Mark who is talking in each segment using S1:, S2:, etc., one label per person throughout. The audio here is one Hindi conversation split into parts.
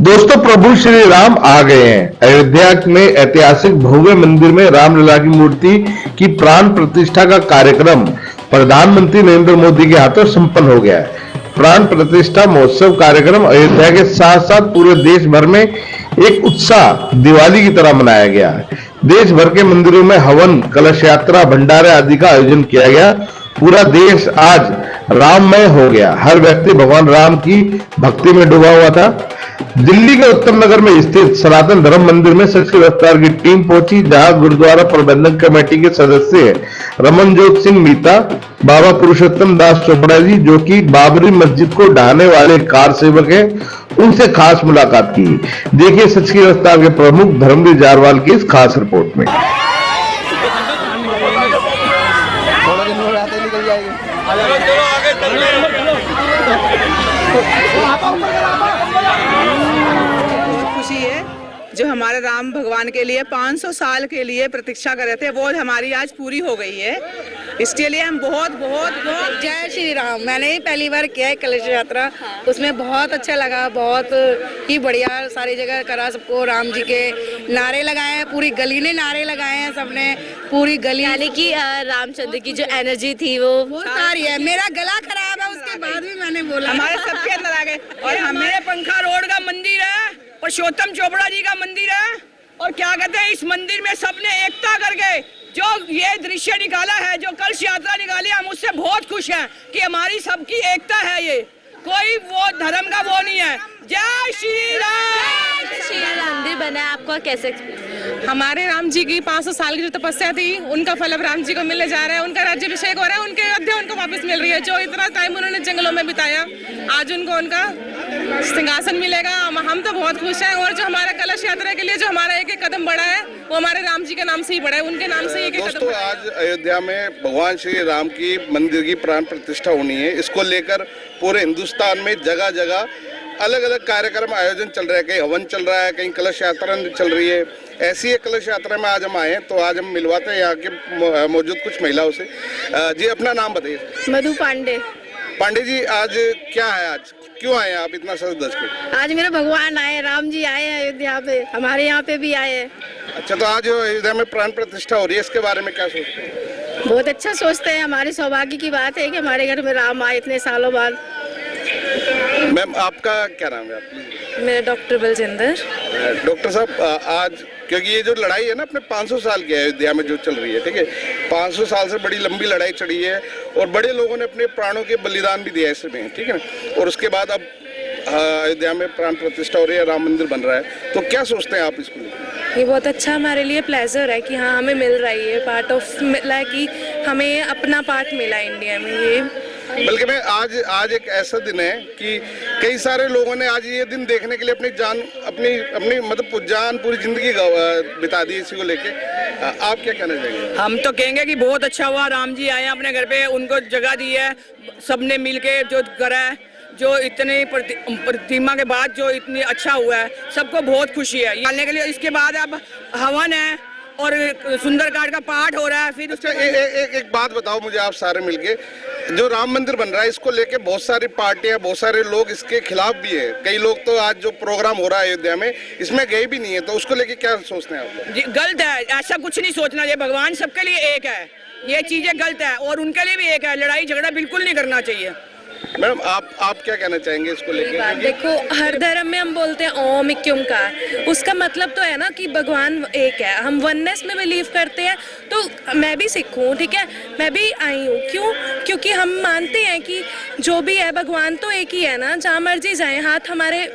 S1: दोस्तों, प्रभु श्री राम आ गए हैं। अयोध्या में ऐतिहासिक भव्य मंदिर में रामलला की मूर्ति की प्राण प्रतिष्ठा का कार्यक्रम प्रधानमंत्री नरेंद्र मोदी के हाथों संपन्न हो गया है। प्राण प्रतिष्ठा महोत्सव कार्यक्रम अयोध्या के साथ साथ पूरे देश भर में एक उत्साह दिवाली की तरह मनाया गया है। देश भर के मंदिरों में हवन, कलश यात्रा, भंडारे आदि का आयोजन किया गया। पूरा देश आज राममय हो गया। हर व्यक्ति भगवान राम की भक्ति में डूबा हुआ था। दिल्ली के उत्तम नगर में स्थित सनातन धर्म मंदिर में सच्ची रफ्तार की टीम पहुंची, जहां गुरुद्वारा प्रबंधक कमेटी के सदस्य रमनजोत सिंह मीता, बाबा पुरुषोत्तम दास चोपड़ा जी, जो कि बाबरी मस्जिद को ढहाने वाले कार सेवक हैं, उनसे खास मुलाकात की। देखिए सच्ची रफ्तार के प्रमुख धर्मवीर जारवाल की इस खास रिपोर्ट में।
S2: खुशी है जो हमारे राम भगवान के लिए 500 साल के लिए प्रतीक्षा कर रहे थे, वो हमारी आज पूरी हो गई है। इसके लिए हम बहुत बहुत बहुत
S3: जय श्री राम। मैंने पहली बार किया है कलश यात्रा, उसमें बहुत अच्छा लगा, बहुत ही बढ़िया सारी जगह करा। सबको राम जी के नारे लगाए हैं, पूरी गली ने नारे लगाए हैं, सबने पूरी गली,
S4: यानी कि रामचंद्र की जो एनर्जी थी वो
S3: सारी है। मेरा गला खराब है, उसके बाद भी मैंने बोला
S2: हमारे सबके अंदर आ गए। और हमें पंखा रोड का मंदिर है, पुरुषोत्तम चोपड़ा जी का मंदिर है, और क्या कहते हैं, इस मंदिर में सबने एकता करके जो ये दृश्य निकाला है, जो कलश यात्रा निकाली, हम उससे बहुत खुश हैं कि हमारी सबकी एकता है। ये कोई वो धर्म का वो नहीं है। जय श्री राम।
S4: श्री राम मंदिर बना है, आपको कैसे?
S5: हमारे राम जी की 500 साल की जो तपस्या थी, उनका फल अब राम जी को मिलने जा रहा है। उनका राज्याभिषेक हो रहा है, उनके अयोध्या उनको वापस मिल रही है। जो इतना टाइम उन्होंने जंगलों में बिताया, आज उनको उनका सिंहासन मिलेगा। हम तो बहुत खुश हैं। और जो हमारा कलश यात्रा के लिए जो हमारा एक एक कदम बढ़ा है, वो हमारे राम जी के नाम से ही बढ़ा है, उनके नाम से एक एक कदम बढ़ा है।
S6: आज अयोध्या में भगवान श्री राम की मंदिर की प्राण प्रतिष्ठा होनी है। इसको लेकर पूरे हिंदुस्तान में जगह जगह अलग अलग कार्यक्रम आयोजन चल रहे हैं। कहीं हवन चल रहा है, कहीं कलश यात्रा चल रही है। ऐसी एक कलश यात्रा में आज हम आए हैं, तो आज हम मिलवाते हैं यहाँ के मौजूद कुछ महिलाओं से। जी, अपना नाम बताइए।
S3: मधु पांडे।
S6: पांडे जी, आज क्या है, आज क्यों आए आप इतना सज धज के?
S3: आज मेरे भगवान आए, राम जी आए हैं अयोध्या पे, हमारे यहाँ पे भी आए हैं।
S6: अच्छा, तो आज अयोध्या में प्राण प्रतिष्ठा हो रही है, इसके बारे में क्या सोचते हैं?
S3: बहुत अच्छा सोचते हैं। हमारी सौभाग्य की बात है कि हमारे घर में राम आए इतने सालों बाद।
S6: मैम, आपका क्या नाम है? आप
S5: मेरा डॉक्टर बलजिंदर।
S6: डॉक्टर साहब, आज क्योंकि ये जो लड़ाई है ना, अपने 500 साल की अयोध्या में जो चल रही है, ठीक है, 500 साल से बड़ी लंबी लड़ाई चढ़ी है और बड़े लोगों ने अपने प्राणों के बलिदान भी दिया इसमें, ठीक है ना। और उसके बाद अब अयोध्या में प्राण प्रतिष्ठा हो रही है, राम मंदिर बन रहा है, तो क्या सोचते हैं आप इसको लेकर?
S5: ये बहुत अच्छा हमारे लिए प्लेजर है कि हाँ, हमें मिल रही है, पार्ट ऑफ मिला है कि हमें अपना पार्ट मिला इंडिया में। ये
S6: बल्कि मैं आज एक ऐसा दिन है कि कई सारे लोगों ने आज ये दिन देखने के लिए अपनी जान अपनी मतलब जान पूरी जिंदगी बिता दी इसी को लेके। आप क्या कहना चाहेंगे?
S2: हम तो कहेंगे कि बहुत अच्छा हुआ, राम जी आए अपने घर पे, उनको जगह दी है, सबने मिलके जो करा है, जो इतने प्रतिमा के बाद जो इतनी अच्छा हुआ है, सबको बहुत खुशी है डालने के लिए। इसके बाद अब हवन है और सुंदरकांड का पाठ हो रहा है। फिर
S6: अच्छा, एक बात बताओ मुझे, आप सारे मिलके, जो राम मंदिर बन रहा है, इसको लेके बहुत सारी पार्टियां, बहुत सारे लोग इसके खिलाफ भी है। कई लोग तो आज जो प्रोग्राम हो रहा है अयोध्या में, इसमें गए भी नहीं है, तो उसको लेके क्या सोचते हैं आप?
S2: जी, गलत है, ऐसा कुछ नहीं सोचना चाहिए। भगवान सबके लिए एक है, ये चीजें गलत है और उनके लिए भी एक है। लड़ाई झगड़ा बिल्कुल नहीं करना चाहिए।
S6: मैडम, आप क्या कहना चाहेंगे इसको लेके?
S5: देखो, हर धर्म में हम बोलते हैं ओम इक्योंकार, उसका मतलब तो है ना कि भगवान एक है। हम वननेस में बिलीव करते हैं। तो मैं भी सिख हूँ, ठीक है, मैं भी आई हूँ। क्यों? क्योंकि हम मानते हैं कि जो भी है भगवान तो एक ही है ना। जहाँ मर्जी जाए, हाथ हमारे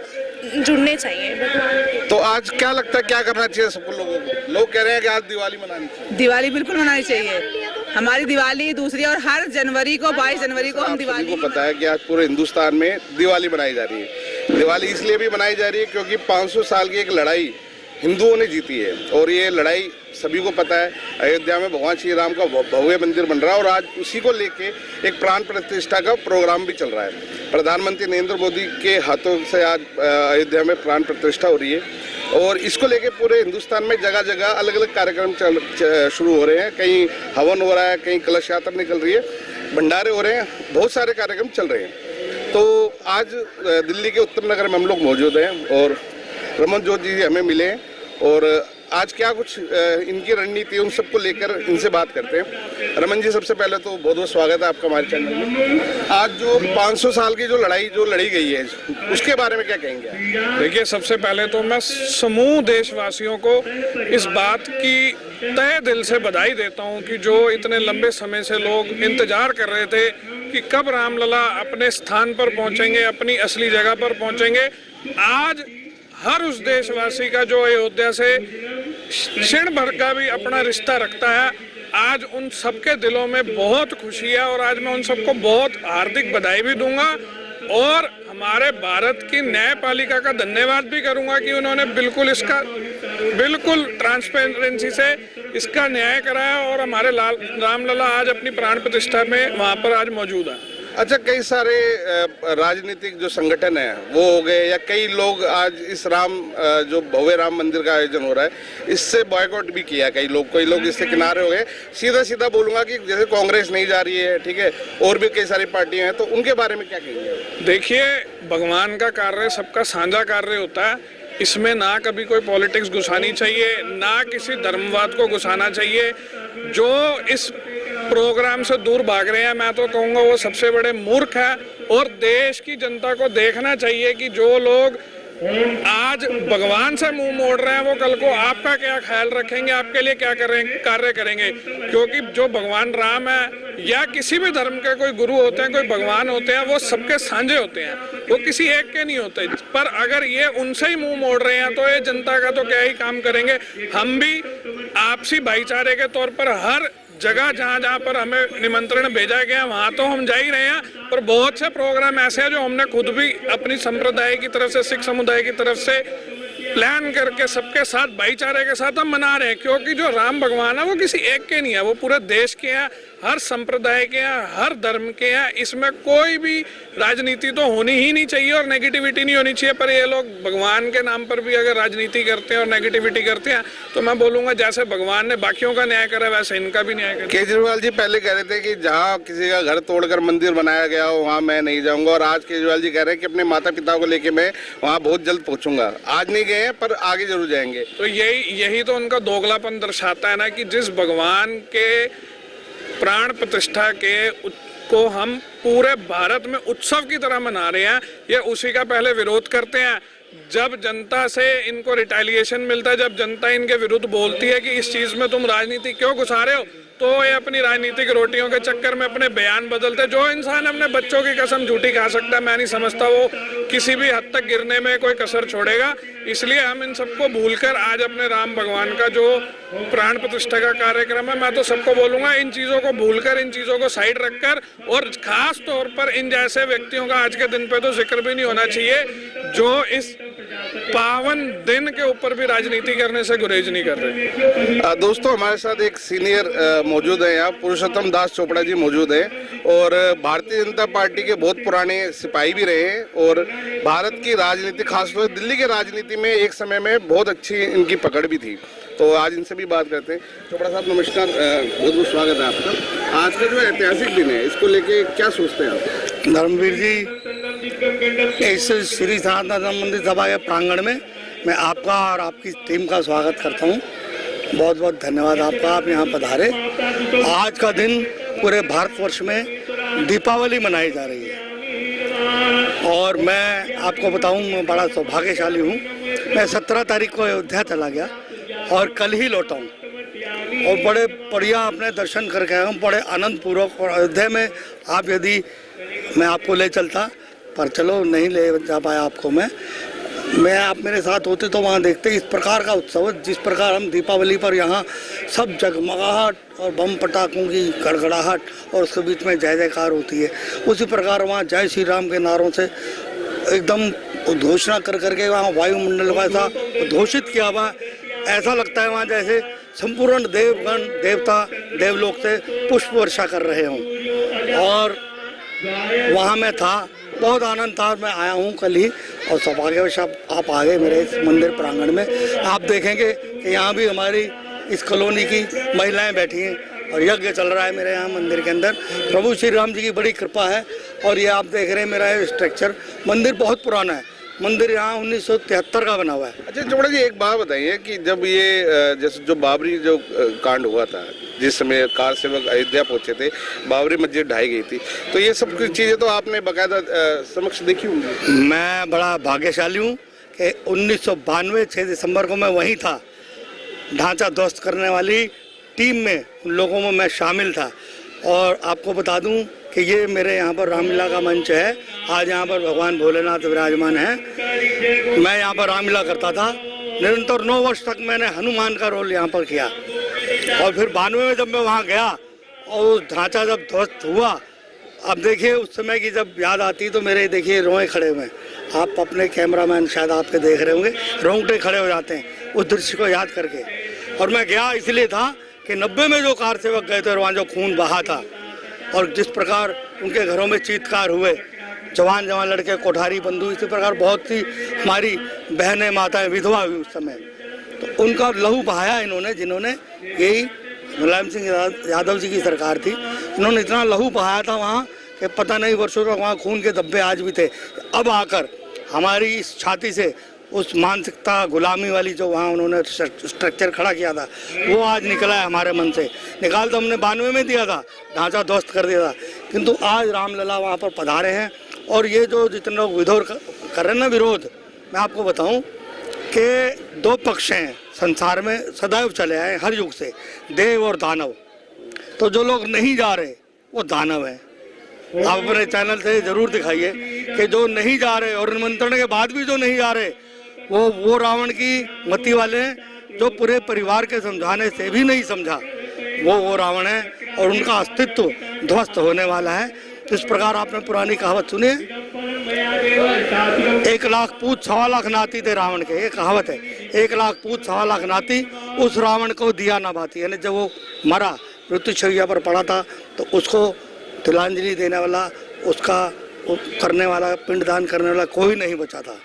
S5: जुड़ने चाहिए भगवान के।
S6: तो आज क्या लगता है, क्या करना चाहिए सबको लोगों को? लोग कह रहे हैं कि आज दिवाली मनानी चाहिए।
S2: दिवाली बिल्कुल मनानी चाहिए। हमारी दिवाली दूसरी, और हर जनवरी को 22 जनवरी को हम दिवाली
S6: को पता है कि आज पूरे हिंदुस्तान में दिवाली मनाई जा रही है। दिवाली इसलिए भी मनाई जा रही है क्योंकि 500 साल की एक लड़ाई हिंदुओं ने जीती है, और ये लड़ाई सभी को पता है। अयोध्या में भगवान श्री राम का भव्य मंदिर बन रहा है और आज उसी को लेके एक प्राण प्रतिष्ठा का प्रोग्राम भी चल रहा है। प्रधानमंत्री नरेंद्र मोदी के हाथों से आज अयोध्या में प्राण प्रतिष्ठा हो रही है, और इसको लेके पूरे हिंदुस्तान में जगह जगह अलग अलग कार्यक्रम शुरू हो रहे हैं। कहीं हवन हो रहा है, कहीं कलश यात्रा निकल रही है, भंडारे हो रहे हैं, बहुत सारे कार्यक्रम चल रहे हैं। तो आज दिल्ली के उत्तम नगर में हम लोग मौजूद हैं और रमन ज्योति जी हमें मिले और आज क्या कुछ इनकी रणनीति उन सबको लेकर इनसे बात करते हैं। रमन जी, सबसे पहले तो बहुत बहुत स्वागत है आपका हमारे चैनल में। आज जो 500 साल की जो लड़ाई लड़ी गई है उसके बारे में क्या कहेंगे?
S7: देखिए, सबसे पहले तो मैं समूह देशवासियों को इस बात की तहे दिल से बधाई देता हूं कि जो इतने लंबे समय से लोग इंतजार कर रहे थे कि कब रामलला अपने स्थान पर पहुंचेंगे, अपनी असली जगह पर पहुंचेंगे। आज हर उस देशवासी का जो अयोध्या से क्षण भर का भी अपना रिश्ता रखता है, आज उन सबके दिलों में बहुत खुशी है और आज मैं उन सबको बहुत हार्दिक बधाई भी दूंगा और हमारे भारत की न्यायपालिका का धन्यवाद भी करूंगा कि उन्होंने बिल्कुल ट्रांसपेरेंसी से इसका न्याय कराया और हमारे रामलला आज अपनी प्राण प्रतिष्ठा में वहां पर आज मौजूद है।
S6: अच्छा, कई सारे राजनीतिक जो संगठन है वो हो गए या कई लोग आज इस जो भव्य राम मंदिर का आयोजन हो रहा है इससे बॉयकॉट भी किया। कई लोग इससे किनारे हो गए। सीधा बोलूंगा कि जैसे कांग्रेस नहीं जा रही है, ठीक है, और भी कई सारी पार्टियां हैं, तो उनके बारे में क्या कहेंगे?
S7: देखिए, भगवान का कार्य सबका साझा कार्य होता है। इसमें ना कभी कोई पॉलिटिक्स घुसानी चाहिए, ना किसी धर्मवाद को घुसाना चाहिए। जो इस प्रोग्राम से दूर भाग रहे हैं, मैं तो कहूँगा वो सबसे बड़े मूर्ख है और देश की जनता को देखना चाहिए कि जो लोग आज भगवान से मुंह मोड़ रहे हैं वो कल को आपका क्या ख्याल रखेंगे, आपके लिए क्या कार्य करेंगे। क्योंकि जो भगवान राम है या किसी भी धर्म के कोई गुरु होते हैं, कोई भगवान होते हैं, वो सबके साझे होते हैं, वो किसी एक के नहीं होते। पर अगर ये उनसे ही मुंह मोड़ रहे हैं तो ये जनता का तो क्या ही काम करेंगे। हम भी आपसी भाईचारे के तौर पर हर जगह जहाँ पर हमें निमंत्रण भेजा गया वहाँ तो हम जा ही रहे हैं, पर बहुत से प्रोग्राम ऐसे हैं जो हमने खुद भी अपनी संप्रदाय की तरफ से, सिख समुदाय की तरफ से प्लान करके सबके साथ भाईचारे के साथ हम मना रहे हैं। क्योंकि जो राम भगवान है वो किसी एक के नहीं है, वो पूरे देश के हैं, हर संप्रदाय के हैं, हर धर्म के हैं। इसमें कोई भी राजनीति तो होनी ही नहीं चाहिए और नेगेटिविटी नहीं होनी चाहिए। पर ये लोग भगवान के नाम पर भी अगर राजनीति करते हैं और नेगेटिविटी करते हैं तो मैं बोलूंगा जैसे भगवान ने बाकियों का न्याय करा वैसे इनका भी न्याय करें।
S6: केजरीवाल जी पहले कह रहे थे कि जहाँ किसी का घर तोड़कर मंदिर बनाया गया हो वहाँ मैं नहीं जाऊंगा, और आज केजरीवाल जी कह रहे हैं कि अपने माता पिता को लेके मैं वहाँ बहुत जल्द पहुंचूंगा। आज नहीं गए हैं पर आगे जरूर जाएंगे।
S7: तो यही तो उनका दोगलापन दर्शाता है ना कि जिस भगवान के प्राण प्रतिष्ठा को हम पूरे भारत में उत्सव की तरह मना रहे हैं, ये उसी का पहले विरोध करते हैं। जब जनता से इनको रिटेलिएशन मिलता है, जब जनता इनके विरुद्ध बोलती है कि इस चीज में तुम राजनीति क्यों घुसा रहे हो, तो ये अपनी राजनीतिक रोटियों के चक्कर में अपने बयान बदलते। जो इंसान अपने बच्चों की कसम झूठी खा सकता है, मैं नहीं समझता वो किसी भी हद तक गिरने में कोई कसर छोड़ेगा। इसलिए हम इन सबको भूलकर आज अपने राम भगवान का जो प्राण प्रतिष्ठा का कार्यक्रम है, मैं तो सबको बोलूंगा इन चीजों को भूलकर, इन चीजों को साइड रखकर, और खास तौर पर इन जैसे व्यक्तियों का आज के दिन पे तो जिक्र भी नहीं होना चाहिए जो इस पावन दिन के ऊपर भी राजनीति करने से गुरेज नहीं कर रहे।
S6: दोस्तों, हमारे साथ एक सीनियर मौजूद है यहाँ, पुरुषोत्तम दास चोपड़ा जी मौजूद है और भारतीय जनता पार्टी के बहुत पुराने सिपाही भी रहे हैं और भारत की राजनीति, खासतौर दिल्ली की राजनीति में एक समय में बहुत अच्छी इनकी पकड़ भी थी। तो आज इनसे भी बात करते हैं। चोपड़ा साहब नमस्कार, बहुत बहुत स्वागत है आपका। आज का जो ऐतिहासिक दिन है इसको लेके क्या सोचते हैं आप?
S8: धर्मवीर जी, इस श्री सनातन धर्म मंदिर सभा के प्रांगण में मैं आपका और आपकी टीम का स्वागत करता हूं। बहुत बहुत धन्यवाद आपका, आप यहाँ पधारे। आज का दिन पूरे भारतवर्ष में दीपावली मनाई जा रही है और मैं आपको बताऊं, मैं बड़ा सौभाग्यशाली हूँ। मैं 17 तारीख को अयोध्या चला गया और कल ही लौटा हूँ और बड़े बढ़िया अपने दर्शन करके आया हूँ, बड़े आनंद पूर्वक। और अयोध्या में आप यदि मैं आपको ले चलता, पर चलो नहीं ले जा पाया आपको मैं आप मेरे साथ होते तो वहाँ देखते इस प्रकार का उत्सव, जिस प्रकार हम दीपावली पर यहाँ सब जगमगाहट और बम पटाखों की गड़गड़ाहट और उसके बीच में जय जयकार होती है, उसी प्रकार वहाँ जय श्री राम के नारों से एकदम उद्घोषणा कर करके वहाँ वायुमंडल को ऐसा उद्घोषित किया हुआ, ऐसा लगता है वहाँ जैसे संपूर्ण देवगण देवता देवलोक से पुष्प वर्षा कर रहे हों। और वहाँ मैं था, बहुत आनंद था। मैं आया हूँ कल ही और सौभाग्यवश आप आ गए मेरे इस मंदिर प्रांगण में। आप देखेंगे कि यहाँ भी हमारी इस कॉलोनी की महिलाएं बैठी हैं और यज्ञ चल रहा है मेरे यहाँ मंदिर के अंदर। प्रभु श्री राम जी की बड़ी कृपा है। और ये आप देख रहे हैं मेरा ये स्ट्रक्चर, मंदिर बहुत पुराना है, मंदिर यहाँ 1973 का बना हुआ है।
S6: अच्छा चोपड़ा जी, एक बात बताइए कि जब ये जैसे जो बाबरी जो कांड हुआ था, जिस समय कार सेवक अयोध्या पहुंचे थे, बाबरी मस्जिद ढाई गई थी, तो ये सब कुछ चीजें तो आपने बाकायदा समक्ष देखी होंगी।
S8: मैं बड़ा भाग्यशाली हूँ कि 1992 6 दिसंबर को मैं वहीं था। ढांचा ध्वस्त करने वाली टीम में उन लोगों में मैं शामिल था। और आपको बता दूं कि ये मेरे यहाँ पर रामलीला का मंच है। आज यहाँ पर भगवान भोलेनाथ विराजमान है। मैं यहाँ पर रामलीला करता था निरंतर 9 वर्ष तक। मैंने हनुमान का रोल यहाँ पर किया। और फिर 92 में जब मैं वहाँ गया और उस ढांचा जब ध्वस्त हुआ, अब देखिए उस समय की जब याद आती तो मेरे देखिए रोए खड़े हुए। आप अपने कैमरामैन शायद आपके देख रहे होंगे, रोंगटे खड़े हो जाते हैं उस दृश्य को याद करके। और मैं गया इसलिए था कि 90 में जो कार सेवक गए थे और वहाँ जो खून बहा था और जिस प्रकार उनके घरों में चीत्कार हुए, जवान जवान लड़के, कोठारी बंधु, इसी प्रकार बहुत सी हमारी बहनें माताएं विधवा हुई उस समय, तो उनका लहू बहाया इन्होंने, जिन्होंने यही मुलायम सिंह यादव जी की सरकार थी, इन्होंने इतना लहू बहाया था वहाँ कि पता नहीं वर्षों तक वहाँ खून के धब्बे आज भी थे। अब आकर हमारी इस छाती से उस मानसिकता गुलामी वाली जो वहाँ उन्होंने स्ट्रक्चर खड़ा किया था, वो आज निकला है हमारे मन से। निकाल तो हमने 92 में दिया था, ढांचा ध्वस्त कर दिया था, किंतु आज रामलला वहाँ पर पधारे हैं। और ये जो जितने लोग विरोध कर रहे हैं ना, विरोध, मैं आपको बताऊँ कि 2 पक्ष हैं संसार में, सदैव चले आए हर युग से, देव और दानव। तो जो लोग नहीं जा रहे वो दानव हैं। आप अपने चैनल से जरूर दिखाइए कि जो नहीं जा रहे और निमंत्रण के बाद भी जो नहीं जा रहे वो रावण की मति वाले हैं, जो पूरे परिवार के समझाने से भी नहीं समझा, वो रावण है और उनका अस्तित्व ध्वस्त होने वाला है। इस प्रकार आपने पुरानी कहावत सुनी है, 1 लाख पूत 1.25 लाख नाती थे रावण के, ये कहावत है। 1 लाख पूत 1.25 लाख नाती, उस रावण को दिया ना भाती। यानी जब वो मरा, मृत्युशैया पर पड़ा था, तो उसको तिलांजलि देने वाला, उसका करने वाला, पिंडदान करने वाला कोई नहीं बचा था।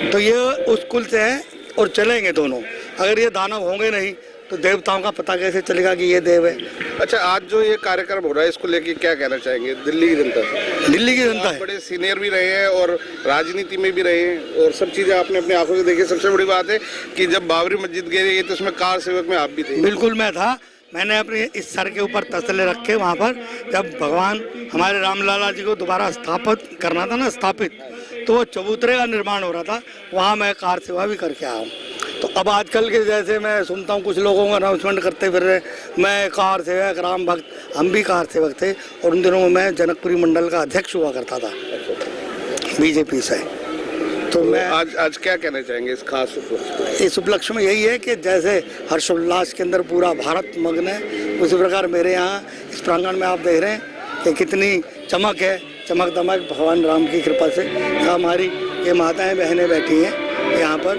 S8: तो ये उस कुल से हैं और चलेंगे दोनों। अगर ये दानव होंगे नहीं तो देवताओं का पता कैसे चलेगा कि ये देव है।
S6: अच्छा, आज जो ये कार्यक्रम हो रहा है, इसको लेके क्या कहना चाहेंगे दिल्ली की जनता से?
S8: दिल्ली की जनता है,
S6: बड़े सीनियर भी रहे हैं और राजनीति में भी रहे हैं और सब चीजें आपने अपनी आंखों से देखी। सबसे बड़ी बात है कि जब बाबरी मस्जिद गिरी तो उसमें कार सेवक में आप भी थे।
S8: बिल्कुल मैं था। मैंने अपने इस सर के ऊपर तसले रखे वहाँ पर, जब भगवान हमारे रामलला जी को दोबारा स्थापित करना था ना, स्थापित, तो वो चबूतरे का निर्माण हो रहा था, वहाँ मैं कार सेवा भी करके आया हूँ। तो अब आजकल के जैसे मैं सुनता हूँ कुछ लोगों को अनाउंसमेंट करते फिर रहे, मैं कार सेवक, राम भक्त, हम भी कार सेवक थे। और उन दिनों में मैं जनकपुरी मंडल का अध्यक्ष हुआ करता था बीजेपी से। तो मैं
S6: आज क्या कहना चाहेंगे इस खास
S8: इस उपलक्ष्य में? यही है कि जैसे हर्षोल्लास के अंदर पूरा भारत मग्न है, उसी प्रकार मेरे यहाँ इस प्रांगण में आप देख रहे हैं कि कितनी चमक है, चमक दमक भगवान राम की कृपा से। हमारी ये माताएं बहनें बैठी हैं यहाँ पर,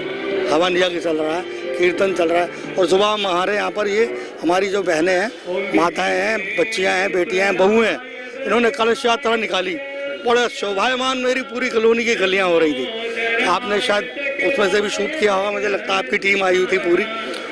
S8: हवन यज्ञ चल रहा है, कीर्तन चल रहा है। और सुबह हमारे यहाँ पर ये हमारी जो बहनें हैं, माताएं हैं, बच्चियाँ हैं, बेटियाँ हैं, बहू हैं, इन्होंने कलश यात्रा निकाली। बड़ा शोभायमान मेरी पूरी कॉलोनी की गलियाँ हो रही थी। आपने शायद उसमें से भी शूट किया होगा, मुझे लगता है आपकी टीम आई हुई थी पूरी,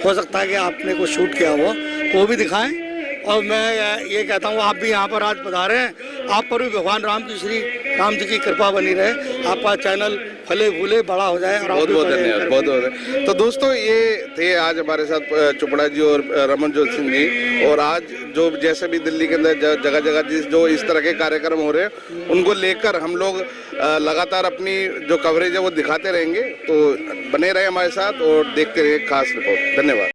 S8: हो सकता है कि आपने कुछ शूट किया हुआ, वो भी दिखाएं। और मैं ये कहता हूँ आप भी यहाँ पर आज पधारे हैं, आप पर भी भगवान राम की श्री राम जी की कृपा बनी रहे, आपका चैनल फले फूले बड़ा हो जाए। और
S6: बहुत बहुत धन्यवाद, बहुत बहुत। तो दोस्तों, ये थे आज हमारे साथ चोपड़ा जी और रमनजोत सिंह जी। और आज जो जैसे भी दिल्ली के अंदर जगह जगह जो इस तरह के कार्यक्रम हो रहे हैं, उनको लेकर हम लोग लगातार अपनी जो कवरेज है वो दिखाते रहेंगे। तो बने रहे हमारे साथ और देखते रहे खास रिपोर्ट। धन्यवाद।